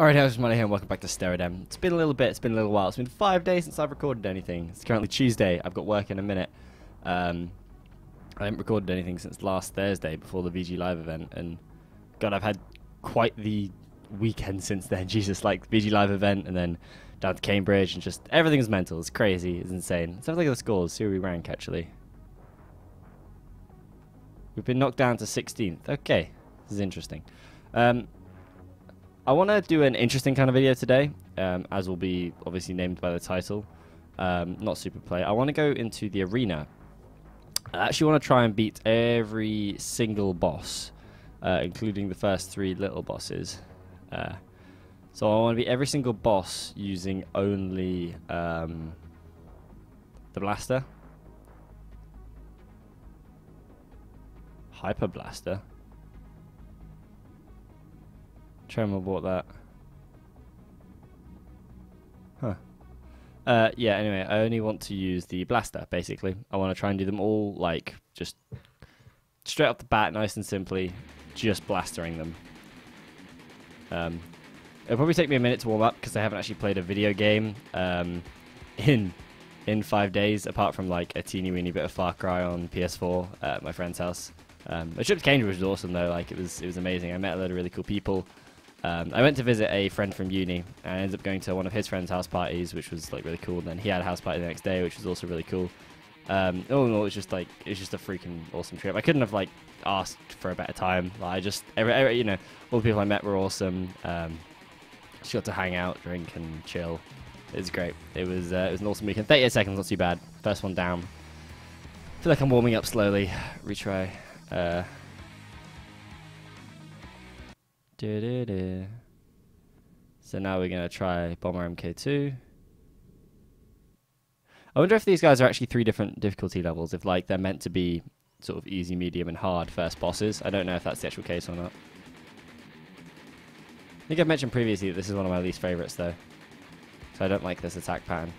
Alright, how's money here and welcome back to Steredenn. It's been a little bit, it's been a little while. It's been 5 days since I've recorded anything. It's currently Tuesday. I've got work in a minute. I haven't recorded anything since last Thursday before the VG Live event, and God, I've had quite the weekend since then. Jesus, like the VG Live event and then down to Cambridge, and just everything's mental. It's crazy. It's insane. Let's have a look at the scores. See where we rank actually. We've been knocked down to 16th. Okay, this is interesting. I want to do an interesting kind of video today, as will be obviously named by the title. Not super play. I want to go into the arena. I actually want to try and beat every single boss, including the first 3 little bosses. So I want to beat every single boss using only the blaster. Hyper blaster. Tremor bought that. Huh. Yeah, anyway, I only want to use the blaster, basically. I want to try and do them all, like, just straight off the bat, nice and simply, just blastering them. It'll probably take me a minute to warm up, because I haven't actually played a video game in 5 days, apart from, like, a teeny-weeny bit of Far Cry on PS4 at my friend's house. The trip to Cambridge was awesome, though. Like, it was amazing. I met a lot of really cool people. I went to visit a friend from uni, and I ended up going to one of his friend's house parties, which was like really cool. And then he had a house party the next day, which was also really cool. All in all, it was just a freaking awesome trip. I couldn't have like asked for a better time. Like, you know, all the people I met were awesome. Just got to hang out, drink, and chill. It was great. It was an awesome weekend. 38 seconds, not too bad. First one down. Feel like I'm warming up slowly. Retry. So now we're going to try Bomber MK2. I wonder if these guys are actually 3 different difficulty levels, if like they're meant to be sort of easy, medium, and hard first bosses. I don't know if that's the actual case or not. I think I've mentioned previously that this is one of my least favorites though. So I don't like this attack pattern.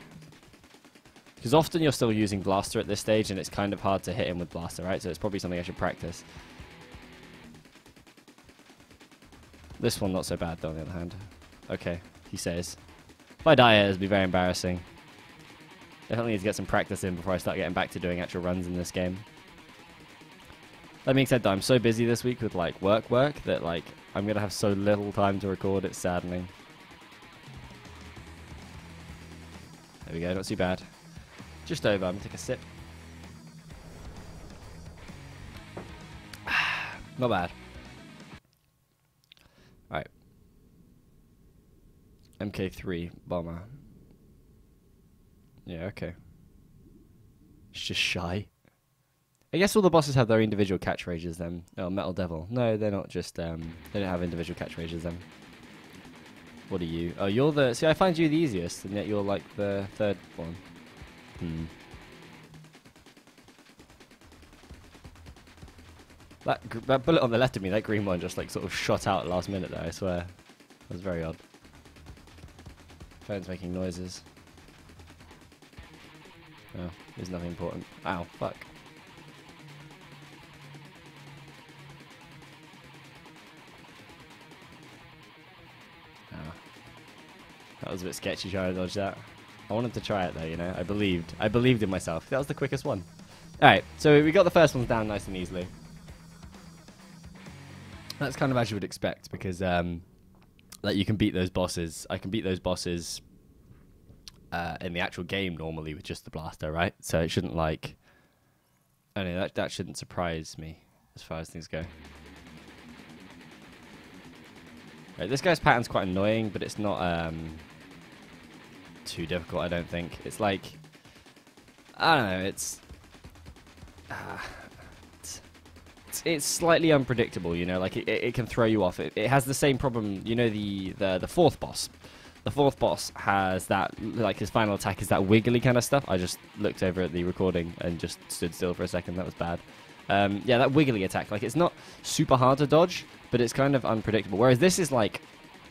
Because often you're still using Blaster at this stage and it's kind of hard to hit him with Blaster, right? So it's probably something I should practice. This one not so bad though, on the other hand. Okay, he says. If I die here, it'll be very embarrassing. Definitely need to get some practice in before I start getting back to doing actual runs in this game. That being said though, I'm so busy this week with like work that like I'm gonna have so little time to record, it's saddening. There we go, not too bad. Just over, I'm gonna take a sip. Not bad. Alright. MK3 bomber. Yeah, okay. It's just shy. I guess all the bosses have their individual catchphrases then. Oh, Metal Devil. No, they're not just, they don't have individual catchphrases then. What are you? Oh, you're the... See, I find you the easiest, and yet you're like the 3rd one. That bullet on the left of me, that green one, just like sort of shot out last minute there, I swear. That was very odd. Phone's making noises. Oh, there's nothing important. Ow, fuck. Oh. That was a bit sketchy trying to dodge that. I wanted to try it though, you know. I believed in myself. That was the quickest one. Alright, so we got the first ones down nice and easily. That's kind of as you would expect, because like you can beat those bosses. I can beat those bosses in the actual game normally with just the blaster, right? So it shouldn't like... I don't know, that shouldn't surprise me as far as things go. Right, this guy's pattern's quite annoying, but it's not too difficult, I don't think. It's like... I don't know, it's slightly unpredictable, you know, like it can throw you off. It has the same problem, you know, the 4th boss. The 4th boss has that, like his final attack is that wiggly kind of stuff. I just looked over at the recording and just stood still for a second. That was bad. Yeah, that wiggly attack, like it's not super hard to dodge, but it's kind of unpredictable. Whereas this is like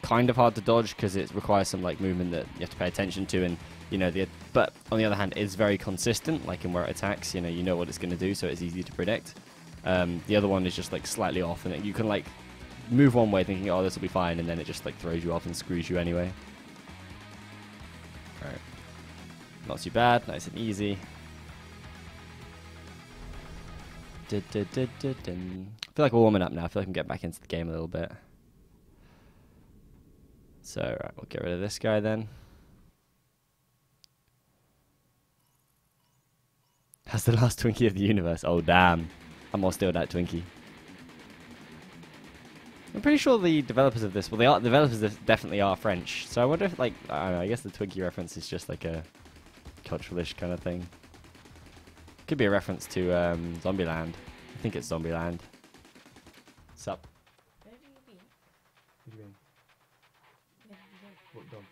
kind of hard to dodge because it requires some like movement that you have to pay attention to, and you know, but on the other hand, it's very consistent, like in where it attacks. You know what it's going to do, so it's easy to predict. The other one is just like slightly off, and you can like move one way thinking, oh, this will be fine, and then it just like throws you off and screws you anyway. Alright. Not too bad, nice and easy. I feel like we're warming up now. I feel like I'm getting back into the game a little bit. So, right, we'll get rid of this guy then. That's the last Twinkie of the universe. Oh, damn. I'm gonna steal that Twinkie. I'm pretty sure the developers of this, well, the developers definitely are French. So I wonder if, like, I don't know, I guess the Twinkie reference is just like a culturalish kind of thing. Could be a reference to Zombieland. I think it's Zombieland. Sup? Where have you been? What do you mean? Where have you been? What dog?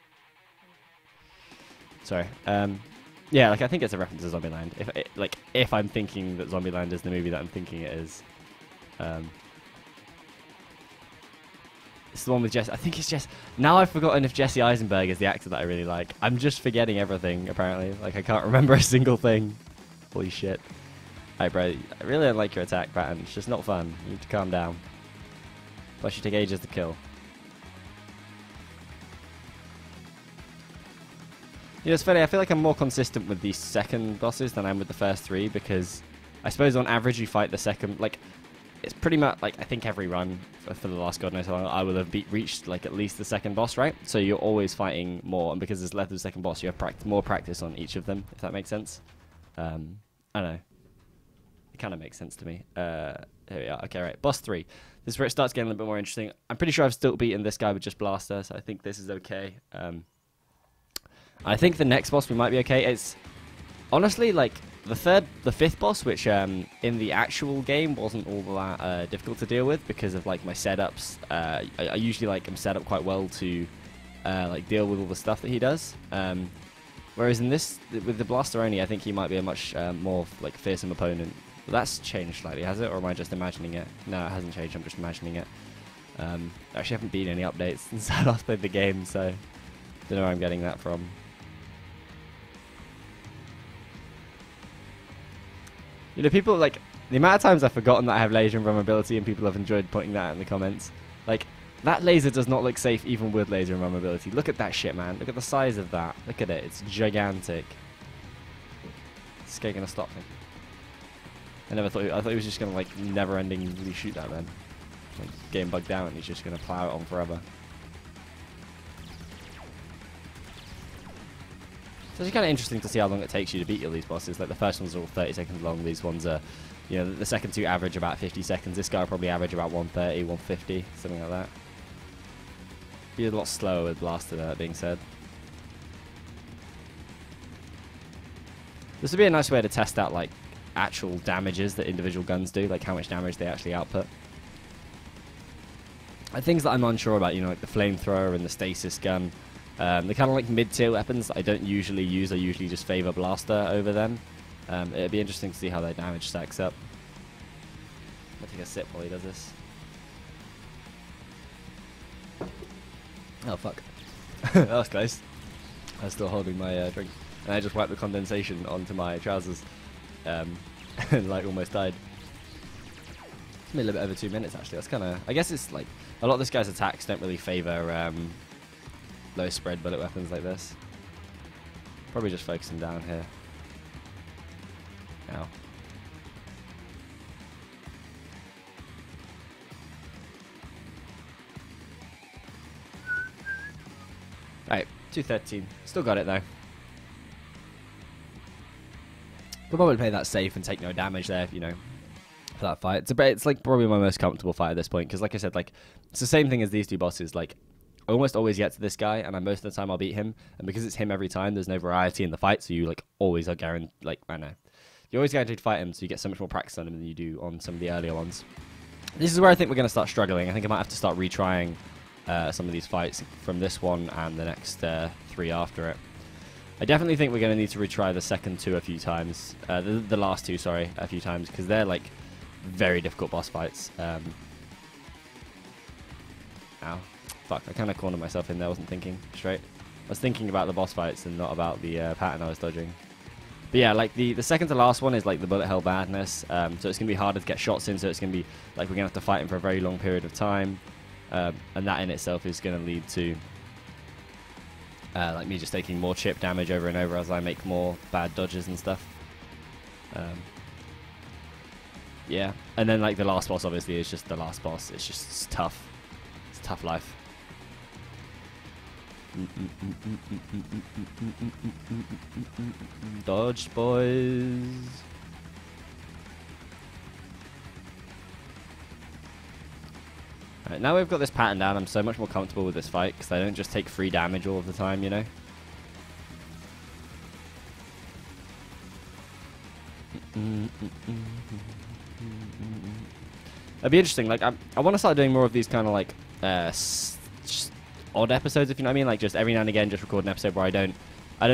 Sorry. Yeah, like I think it's a reference to Zombieland. If I'm thinking that Zombieland is the movie that I'm thinking it is. It's the one with Jesse. I think it's Jesse. Now I've forgotten if Jesse Eisenberg is the actor that I really like. I'm just forgetting everything, apparently. Like, I can't remember a single thing. Holy shit. Alright, bro. I really don't like your attack pattern. It's just not fun. You need to calm down. Plus, you take ages to kill. You know, it's funny. I feel like I'm more consistent with the second bosses than I am with the first three, because I suppose on average you fight the second... Like, it's pretty much, like, I think every run for the last God knows how long, I will have reached, like, at least the second boss, right? So you're always fighting more, and because there's left of the second boss, you have more practice on each of them, if that makes sense. I don't know. It kind of makes sense to me. Here we are. Okay, right. Boss 3. This is where it starts getting a little bit more interesting. I'm pretty sure I've still beaten this guy with just Blaster, so I think this is okay. I think the next boss we might be okay. It's honestly, like, the fifth boss, which in the actual game wasn't all that difficult to deal with because of like my setups. I usually like am set up quite well to like deal with all the stuff that he does. Whereas in this, with the Blaster only, I think he might be a much more like fearsome opponent. But that's changed slightly, has it? Or am I just imagining it? No, it hasn't changed. I'm just imagining it. Actually, haven't been any updates since I last played the game, so don't know where I'm getting that from. You know, people, like, the amount of times I've forgotten that I have laser invulnerability and people have enjoyed pointing that out in the comments. Like, that laser does not look safe even with laser invulnerability. Look at that shit, man. Look at the size of that. Look at it. It's gigantic. This guy gonna stop me. I thought he was just gonna, like, never-endingly shoot that then. Like, game bugged out and he's just gonna plow it on forever. It's actually kind of interesting to see how long it takes you to beat all these bosses. Like, the first ones are all 30 seconds long. These ones are, you know, the second two average about 50 seconds. This guy will probably average about 130, 150, something like that. Be a lot slower with Blaster, that being said. This would be a nice way to test out, like, actual damages that individual guns do, like how much damage they actually output. And things that I'm unsure about, you know, like the flamethrower and the stasis gun. They're kind of like mid-tier weapons that I don't usually use. I usually just favor Blaster over them. It'd be interesting to see how their damage stacks up. I'll take a sip while he does this. Oh, fuck. That was close. I was still holding my drink. And I just wiped the condensation onto my trousers. And, like, almost died. It's been a little bit over 2 minutes, actually. That's kind of... I guess it's, like... A lot of this guy's attacks don't really favor... low spread bullet weapons like this. Probably just focusing down here. Ow. Alright, 213. Still got it though. We'll probably play that safe and take no damage there, you know, for that fight. It's like probably my most comfortable fight at this point, because like I said, like, it's the same thing as these two bosses. Like, I almost always get to this guy, and most of the time I'll beat him. And because it's him every time, there's no variety in the fight, so you like always are guaranteed. Like, I know, you're always guaranteed to fight him, so you get so much more practice on him than you do on some of the earlier ones. This is where I think we're going to start struggling. I think I might have to start retrying some of these fights from this one and the next 3 after it. I definitely think we're going to need to retry the second 2 a few times. The last 2, sorry, a few times, because they're like very difficult boss fights. Ow. Fuck, I kind of cornered myself in there, I wasn't thinking straight. I was thinking about the boss fights and not about the pattern I was dodging. But yeah, like the second to last one is like the bullet hell badness, so it's going to be harder to get shots in, so it's going to be like we're going to have to fight him for a very long period of time. and that in itself is going to lead to like me just taking more chip damage over and over as I make more bad dodges and stuff. Yeah, and then like the last boss obviously is just the last boss. It's tough. It's tough life. Dodge, boys. Right, now we've got this pattern down, I'm so much more comfortable with this fight because I don't just take free damage all of the time, you know? It'd be interesting. Like, I want to start doing more of these kind of like odd episodes, if you know what I mean. Like, just every now and again, just record an episode where I don't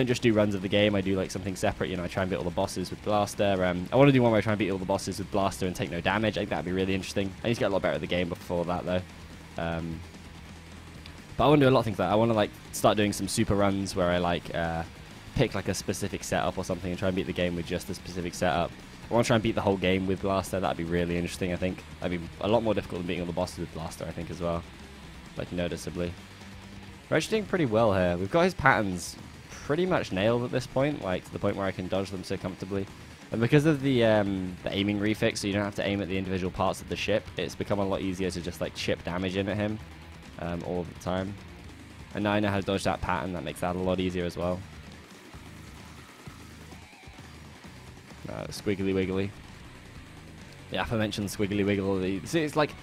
just do runs of the game. I do like something separate. You know, I try and beat all the bosses with Blaster. I want to do one where I try and beat all the bosses with Blaster and take no damage. I think that'd be really interesting. I need to get a lot better at the game before that, though. But I want to do a lot of things like that. I want to like start doing some super runs where I like pick like a specific setup or something and try and beat the game with just a specific setup. I want to try and beat the whole game with Blaster. That'd be really interesting, I think. That'd be a lot more difficult than beating all the bosses with Blaster, I think, as well. Like, noticeably. We're actually doing pretty well here. We've got his patterns pretty much nailed at this point, like to the point where I can dodge them so comfortably. And because of the aiming refix, so you don't have to aim at the individual parts of the ship, it's become a lot easier to just like chip damage in at him all the time. And now I know how to dodge that pattern. That makes that a lot easier as well. Squiggly wiggly. The aforementioned squiggly wiggly. See, it's like,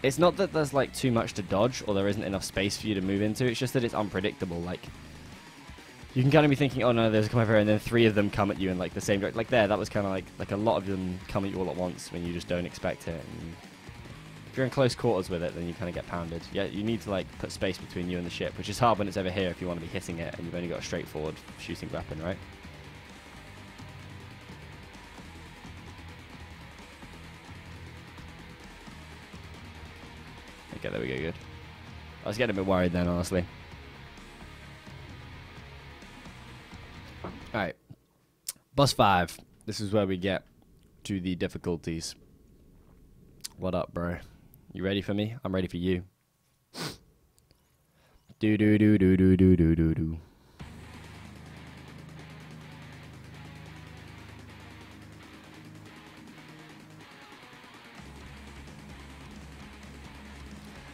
it's not that there's like too much to dodge or there isn't enough space for you to move into. It's just that it's unpredictable. Like, you can kind of be thinking, oh no, there's a come over here, and then 3 of them come at you in like the same direction. Like there, that was kind of like a lot of them come at you all at once when you just don't expect it. And if you're in close quarters with it, then you kind of get pounded. Yeah, you need to like put space between you and the ship, which is hard when it's over here if you want to be hitting it and you've only got a straightforward shooting weapon, right? Okay, there we go, good. I was getting a bit worried then, honestly. Alright. Boss 5. This is where we get to the difficulties. What up, bro? You ready for me? I'm ready for you. Do do do do do do do do do.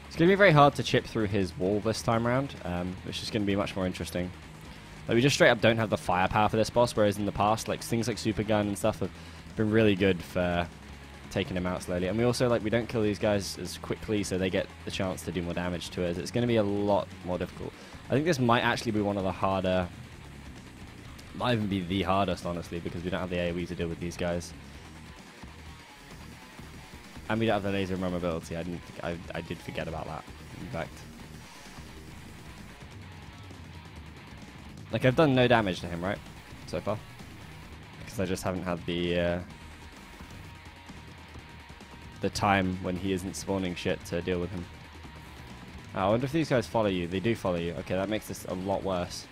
It's going to be very hard to chip through his wall this time around, which is going to be much more interesting. Like, we just straight up don't have the firepower for this boss, whereas in the past, like, things like Super Gun and stuff have been really good for taking him out slowly. And we also, like, we don't kill these guys as quickly, so they get the chance to do more damage to us. It's going to be a lot more difficult. I think this might actually be one of the harder... Might even be the hardest, honestly, because we don't have the AoE to deal with these guys. And we don't have the laser roam ability. I did forget about that, in fact. Like, I've done no damage to him, right? So far. Because I just haven't had the time when he isn't spawning shit to deal with him. I wonder if these guys follow you. They do follow you. Okay, that makes this a lot worse.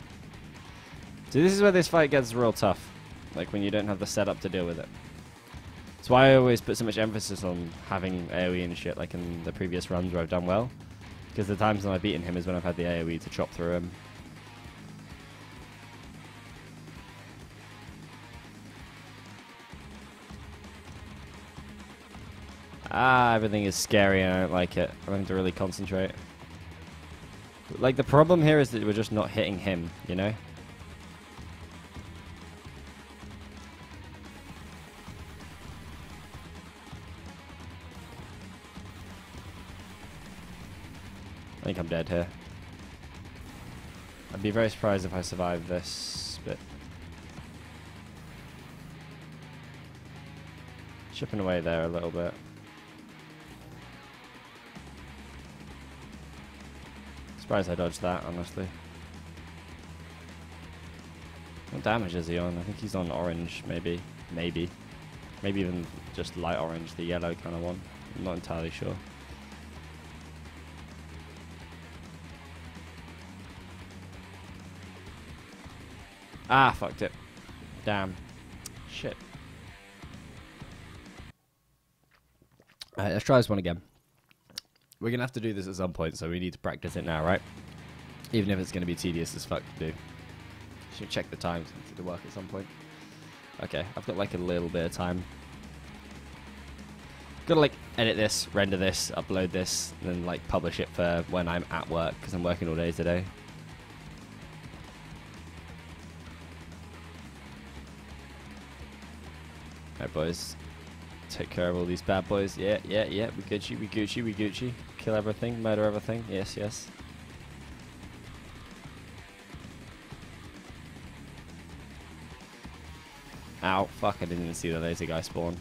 So this is where this fight gets real tough. Like, when you don't have the setup to deal with it. That's why I always put so much emphasis on having AoE and shit, like in the previous runs where I've done well. Because the times when I've beaten him is when I've had the AoE to chop through him. Ah, everything is scary and I don't like it. I'm having to really concentrate. Like, the problem here is that we're just not hitting him, you know? I think I'm dead here. I'd be very surprised if I survive this bit. Chipping away there a little bit. Surprised I dodged that, honestly. What damage is he on? I think he's on orange, maybe. Maybe even just light orange, the yellow kind of one. I'm not entirely sure. Ah, fucked it. Damn. Shit. Alright, let's try this one again. We're going to have to do this at some point, so we need to practice it now, right? Even if it's going to be tedious as fuck to do. Should check the times and do the work at some point. Okay, I've got like a little bit of time. Gotta like edit this, render this, upload this, and then like publish it for when I'm at work, because I'm working all day today. Alright boys, take care of all these bad boys. Yeah, yeah, yeah, we Gucci, we Gucci, we Gucci. Kill everything, murder everything, yes, yes. Ow, fuck, I didn't even see the laser guy spawn.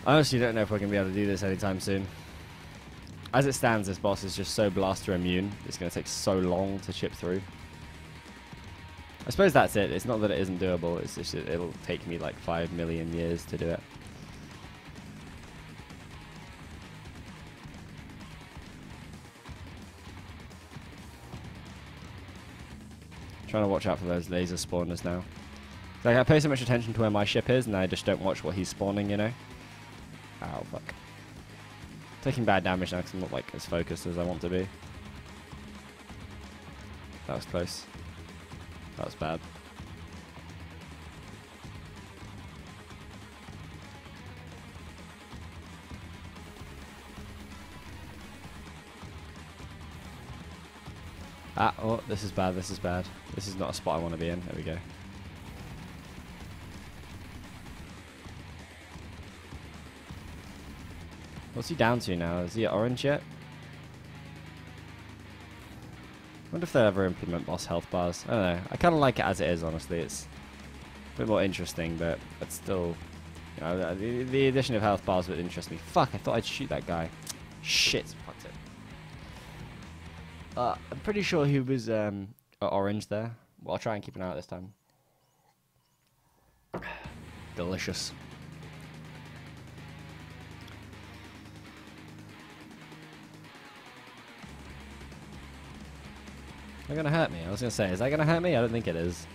I honestly don't know if we're going to be able to do this anytime soon. As it stands, this boss is just so blaster immune, it's going to take so long to chip through. I suppose that's it. It's not that it isn't doable, it's just it'll take me like 5 million years to do it. Trying to watch out for those laser spawners now. Like, I pay so much attention to where my ship is, and I just don't watch what he's spawning, you know? Ow, fuck. Taking bad damage now because I'm not like as focused as I want to be. That was close. That was bad. Ah, oh, this is bad, this is bad. This is not a spot I want to be in. There we go. What's he down to now? Is he at orange yet? I wonder if they'll ever implement boss health bars. I don't know. I kind of like it as it is, honestly. It's a bit more interesting, but it's still... You know, the addition of health bars would interest me. Fuck, I thought I'd shoot that guy. Shit, fucked it. I'm pretty sure he was at orange there. Well, I'll try and keep an eye out this time. Delicious. Is that gonna hurt me? I was gonna say, is that gonna hurt me? I don't think it is.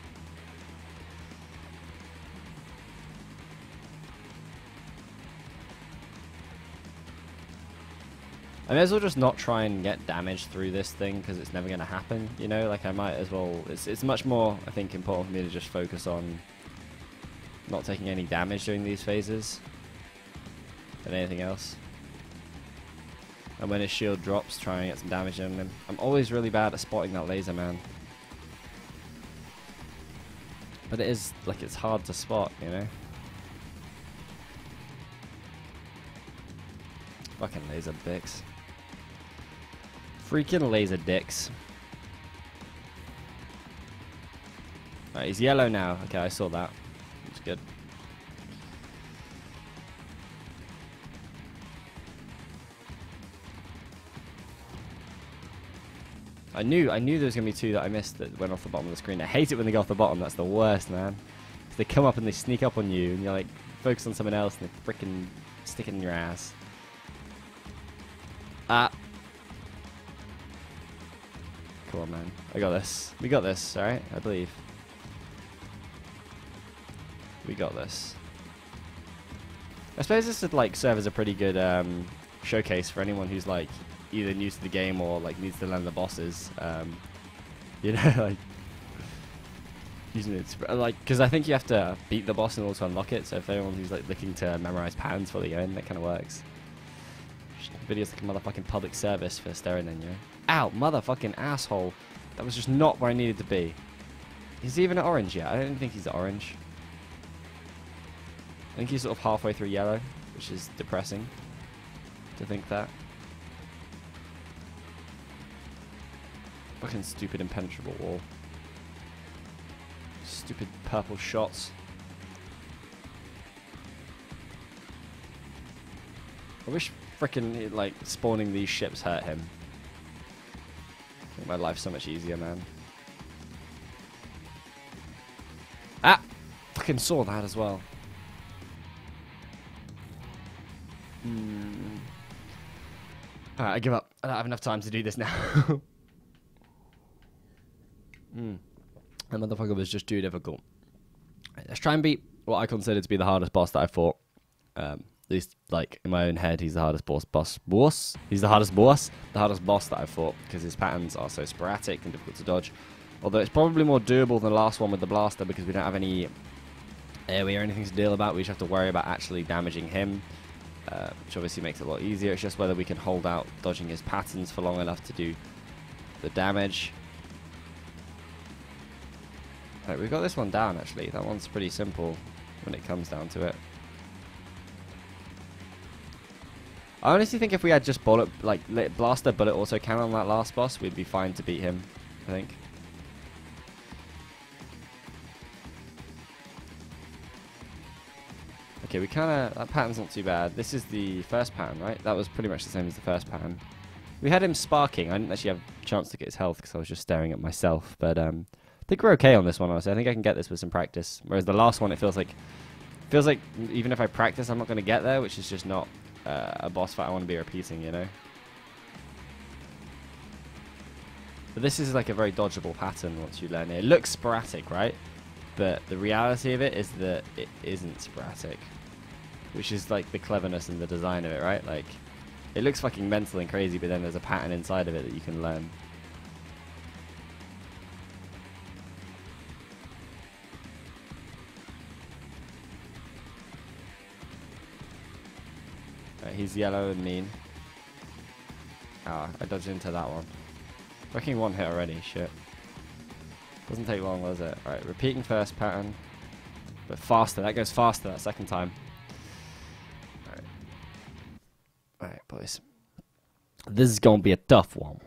I may as well just not try and get damage through this thing because it's never gonna happen, you know? Like, I might as well... It's much more, I think, important for me to just focus on not taking any damage during these phases than anything else. And when his shield drops, try and get some damage on him. I'm always really bad at spotting that laser, man. But it is, like, it's hard to spot, you know? Fucking laser dicks. Freaking laser dicks. Alright, he's yellow now. Okay, I saw that. It's good. I knew there was going to be two that I missed that went off the bottom of the screen. I hate it when they go off the bottom. That's the worst, man. They come up and they sneak up on you, and you're like, focus on someone else, and they frickin' stick it in your ass. Ah. Come on, man. I got this. We got this, alright? I believe. We got this. I suppose this would, like, serve as a pretty good showcase for anyone who's, like, either new to the game or, like, needs to learn the bosses. You know, like... using it, like, because I think you have to beat the boss in order to unlock it, so if anyone who's, like, looking to memorize patterns before they go in, that kind of works. Video's like a motherfucking public service for Steredennn, you know? Ow, motherfucking asshole. That was just not where I needed to be. Is he even at orange yet? I don't think he's at orange. I think he's sort of halfway through yellow, which is depressing to think that. Fucking stupid impenetrable wall. Stupid purple shots. I wish frickin' like spawning these ships hurt him. Make my life so much easier, man. Ah! Fucking saw that as well. Alright, I give up. I don't have enough time to do this now. That motherfucker was just too difficult. Right, let's try and beat what I consider to be the hardest boss that I fought. At least, like, in my own head, he's the hardest boss. He's the hardest boss that I've fought, because his patterns are so sporadic and difficult to dodge. Although it's probably more doable than the last one with the blaster, because we don't have any AoE or anything to deal about. We just have to worry about actually damaging him, which obviously makes it a lot easier. It's just whether we can hold out dodging his patterns for long enough to do the damage. Right, we've got this one down, actually. That one's pretty simple when it comes down to it. I honestly think if we had just blaster bullet auto cannon on that last boss, we'd be fine to beat him, I think. Okay, that pattern's not too bad. This is the first pattern, right? That was pretty much the same as the first pattern. We had him sparking. I didn't actually have a chance to get his health because I was just staring at myself. But I think we're okay on this one, honestly. I think I can get this with some practice. Whereas the last one, it feels like even if I practice, I'm not going to get there, which is just not a boss fight I want to be repeating, you know? But this is like a very dodgeable pattern once you learn it. It looks sporadic, right? But the reality of it is that it isn't sporadic, which is like the cleverness and the design of it, right? Like, it looks fucking mental and crazy, but then there's a pattern inside of it that you can learn. Right, he's yellow and mean. Ah, I dodged into that one. Fucking one hit already, shit. Doesn't take long, does it? Alright, repeating first pattern. But faster, that goes faster that second time. Alright. Alright, boys. This is gonna be a tough one.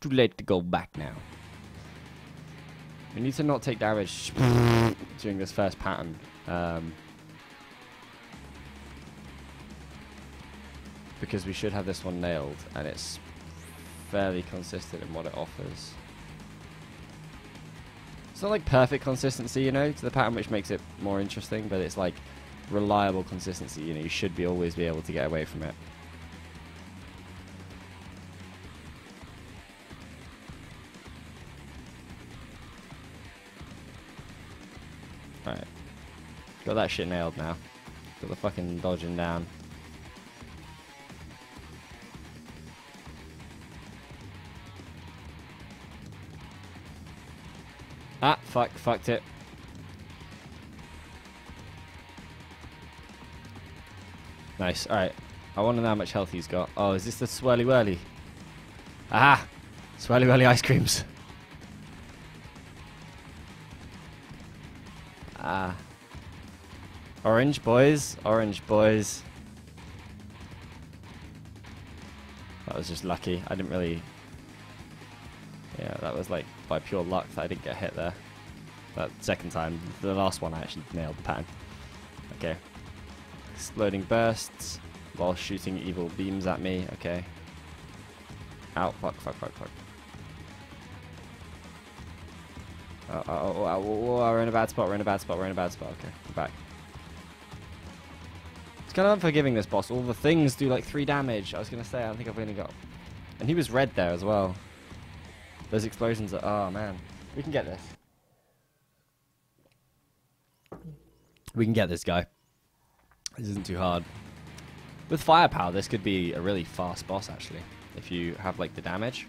Too late to go back now. We need to not take damage during this first pattern. Because we should have this one nailed, and it's fairly consistent in what it offers. It's not like perfect consistency, you know, to the pattern, which makes it more interesting, but it's like reliable consistency, you know, you should always be able to get away from it. Alright. Got that shit nailed now. Got the fucking dodging down. Ah, fucked it. Nice, alright. I want to know how much health he's got. Oh, is this the swirly whirly? Aha! Swirly whirly ice creams. Ah. Orange, boys. Orange, boys. That was just lucky. I didn't really... Yeah, that was like by pure luck that I didn't get hit there. That second time, the last one, I actually nailed the pattern. Okay. Exploding bursts while shooting evil beams at me. Okay. Ow, fuck. Oh, we're in a bad spot, Okay, I'm back. It's kind of unforgiving, this boss. All the things do like 3 damage. I was going to say, I think I've only got... And he was red there as well. Those explosions are... Oh, man. We can get this. We can get this guy. This isn't too hard. With firepower, this could be a really fast boss, actually. If you have, like, the damage.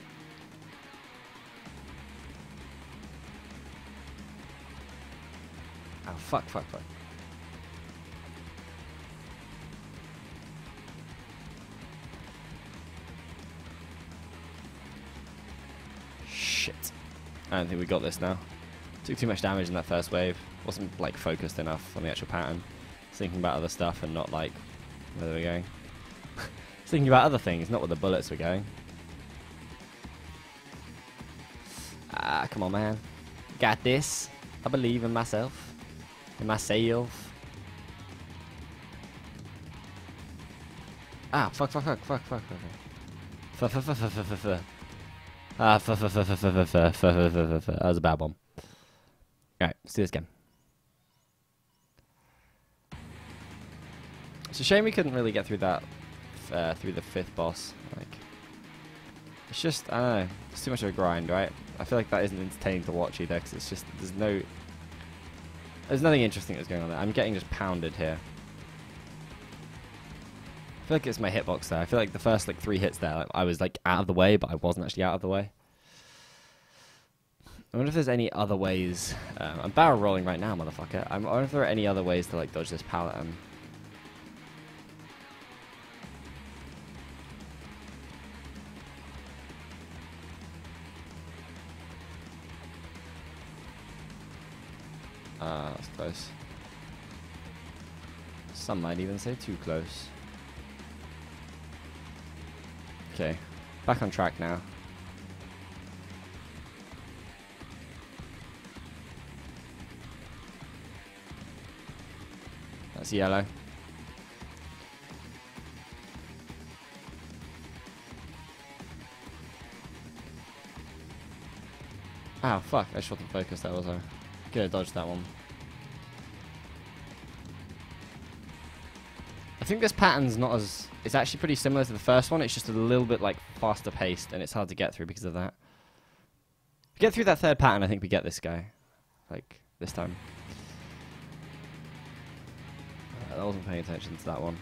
Oh, fuck. Shit. I don't think we got this now. Took too much damage in that first wave. Wasn't, like, focused enough on the actual pattern. Was thinking about other stuff and not, like, where they were going. Was thinking about other things, not where the bullets were going. Ah, come on, man. Got this. I believe in myself. In myself. Ah, fuck. Ah, that was a bad one. Alright, let's do this again. It's a shame we couldn't really get through that, through the 5th boss. Like, it's just, I don't know, it's too much of a grind, right? I feel like that isn't entertaining to watch either, because it's just, there's There's nothing interesting that's going on there. I'm getting just pounded here. I feel like it's my hitbox there. I feel like the first like 3 hits there, like, I was like out of the way, but I wasn't actually out of the way. I wonder if there's any other ways. I'm barrel rolling right now, motherfucker. I wonder if there are any other ways to like dodge this pallet. That's close. Some might even say too close. Okay, back on track now. That's yellow. Ow, fuck, I shot the focus there, was I? Could have dodged that one. I think this pattern's not as... It's actually pretty similar to the first one, it's just a little bit like faster paced, and it's hard to get through because of that. If we get through that third pattern, I think we get this guy. Like, this time. I wasn't paying attention to that one.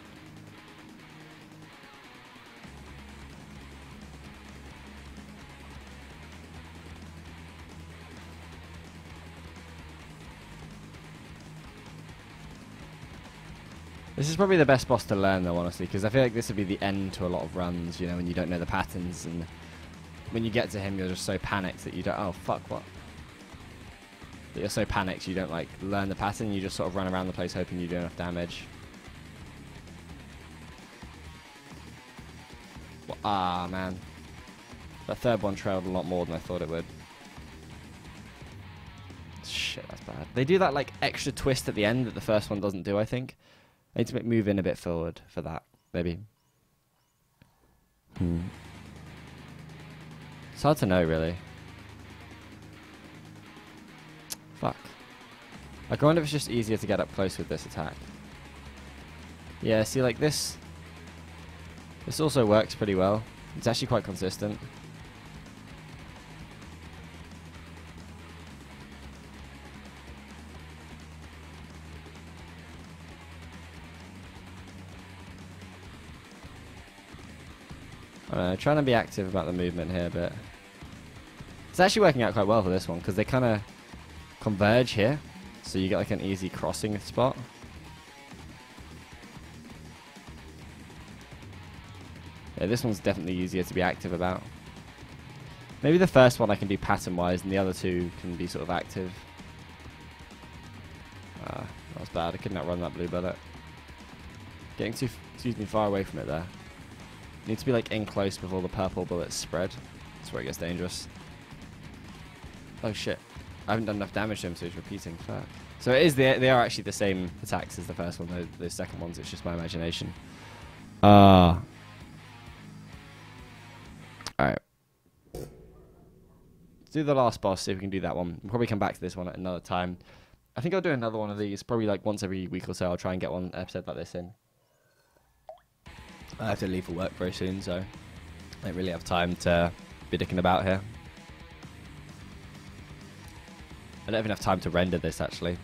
This is probably the best boss to learn though, honestly, because I feel like this would be the end to a lot of runs, you know, when you don't know the patterns, and when you get to him you're just so panicked that you don't... Oh, fuck, what? That you're so panicked you don't, like, learn the pattern, you just sort of run around the place hoping you do enough damage. Well, ah, man. That third one trailed a lot more than I thought it would. Shit, that's bad. They do that, like, extra twist at the end that the first one doesn't do, I think. I need to move in a bit forward for that, maybe. It's hard to know, really. Fuck. I wonder if it's just easier to get up close with this attack. Yeah, see, like this... This also works pretty well. It's actually quite consistent. I don't know, trying to be active about the movement here, but it's actually working out quite well for this one because they kind of converge here, so you get like an easy crossing spot. Yeah, this one's definitely easier to be active about. Maybe the first one I can do pattern-wise, and the other two can be sort of active. Ah, that was bad. I couldn't outrun that blue bullet. Getting too far away from it there. Need to be like in close before the purple bullets spread. That's where it gets dangerous. Oh shit. I haven't done enough damage to him, so he's repeating. Fuck. So it is they are actually the same attacks as the first one, the second ones, it's just my imagination. Alright. Let's do the last boss, see if we can do that one. We'll probably come back to this one at another time. I think I'll do another one of these, probably like once every week or so. I'll try and get one episode like this in. I have to leave for work very soon, so I don't really have time to be dicking about here. I don't have enough time to render this, actually.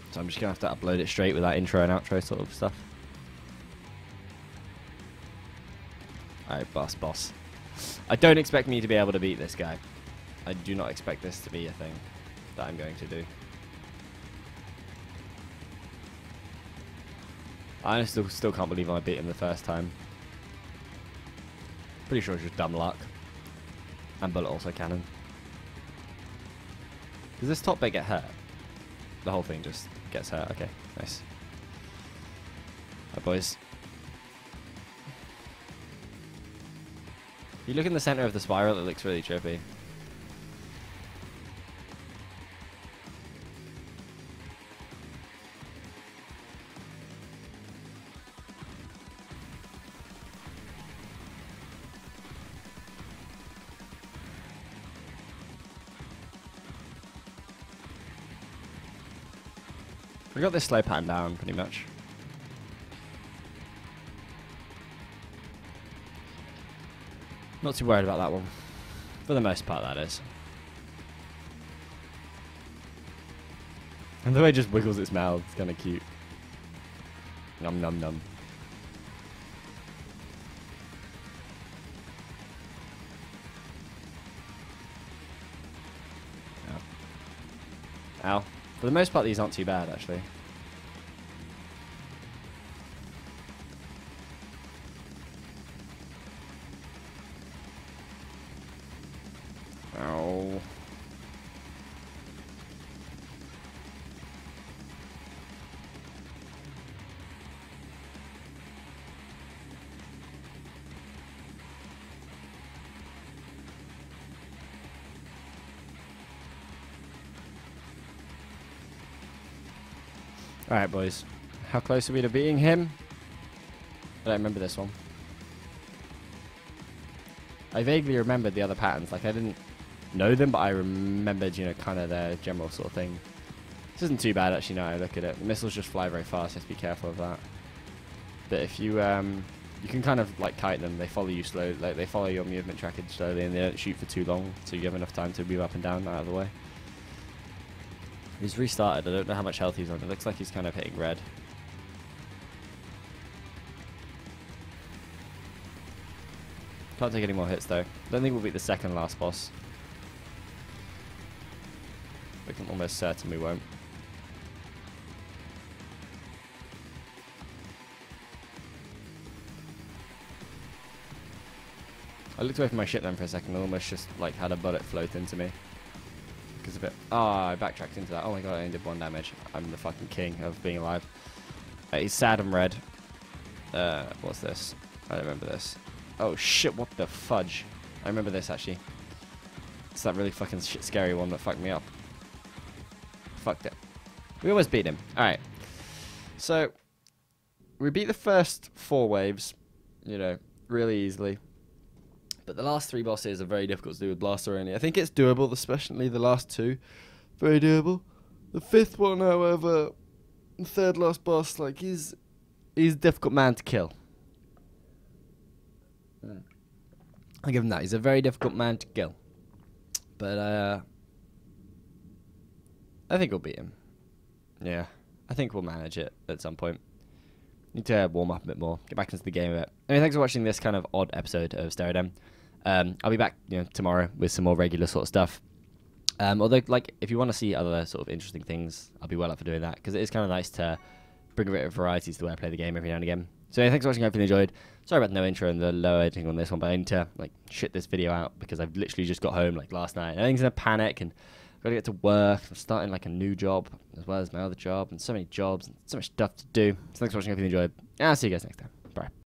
So I'm just going to have to upload it straight with that intro and outro sort of stuff. Alright, boss. I don't expect me to be able to beat this guy. I do not expect this to be a thing that I'm going to do. I still can't believe I beat him the first time. Pretty sure it's just dumb luck. And bullet also cannon. Does this top bit get hurt? The whole thing just gets hurt. Okay, nice. Alright, boys. If you look in the center of the spiral, it looks really trippy. We got this slow pattern down pretty much. Not too worried about that one. For the most part, that is. And the way it just wiggles its mouth, it's kind of cute. Num num num. Ow. Ow. For the most part, these aren't too bad, actually. Ow. Alright, boys. How close are we to beating him? I don't remember this one. I vaguely remembered the other patterns. Like, I didn't know them, but I remembered, you know, kind of their general sort of thing. This isn't too bad, actually, now I look at it. The missiles just fly very fast, you have to be careful of that. But if you, you can kind of, like, kite them. They follow you slowly. Like, they follow your movement trackage slowly, and they don't shoot for too long, so you have enough time to move up and down out of the way. He's restarted. I don't know how much health he's on. It looks like he's kind of hitting red. Can't take any more hits, though. Don't think we'll beat the second last boss. We can almost certain we won't. I looked away from my ship then for a second and almost just like had a bullet float into me. Because of it. Ah, I backtracked into that. Oh my god, I only did 1 damage. I'm the fucking king of being alive. He's sad and red. What's this? I don't remember this. Oh shit, what the fudge? I remember this actually. It's that really fucking shit scary one that fucked me up. Fucked it. We almost beat him. Alright. So, we beat the first 4 waves, you know, really easily. But the last 3 bosses are very difficult to do with blaster only. I think it's doable, especially the last 2. Very doable. The 5th one, however, the 3rd last boss, like, he's a difficult man to kill. I'll give him that. He's a very difficult man to kill. But, I think we'll beat him. Yeah. I think we'll manage it at some point. Need to warm up a bit more. Get back into the game a bit. Anyway, thanks for watching this kind of odd episode of Steredenn. I'll be back, you know, tomorrow with some more regular sort of stuff. Although, like, if you want to see other sort of interesting things, I'll be well up for doing that. Because it is kind of nice to bring a bit of variety to the way I play the game every now and again. So, yeah, thanks for watching. I hope you enjoyed. Sorry about the no intro and the low editing on this one, but I need to, like, shit this video out because I've literally just got home, like, last night. Everything's in a panic and I've got to get to work. I'm starting, like, a new job as well as my other job and so many jobs and so much stuff to do. So, thanks for watching. I hope you enjoyed. And I'll see you guys next time. Bye.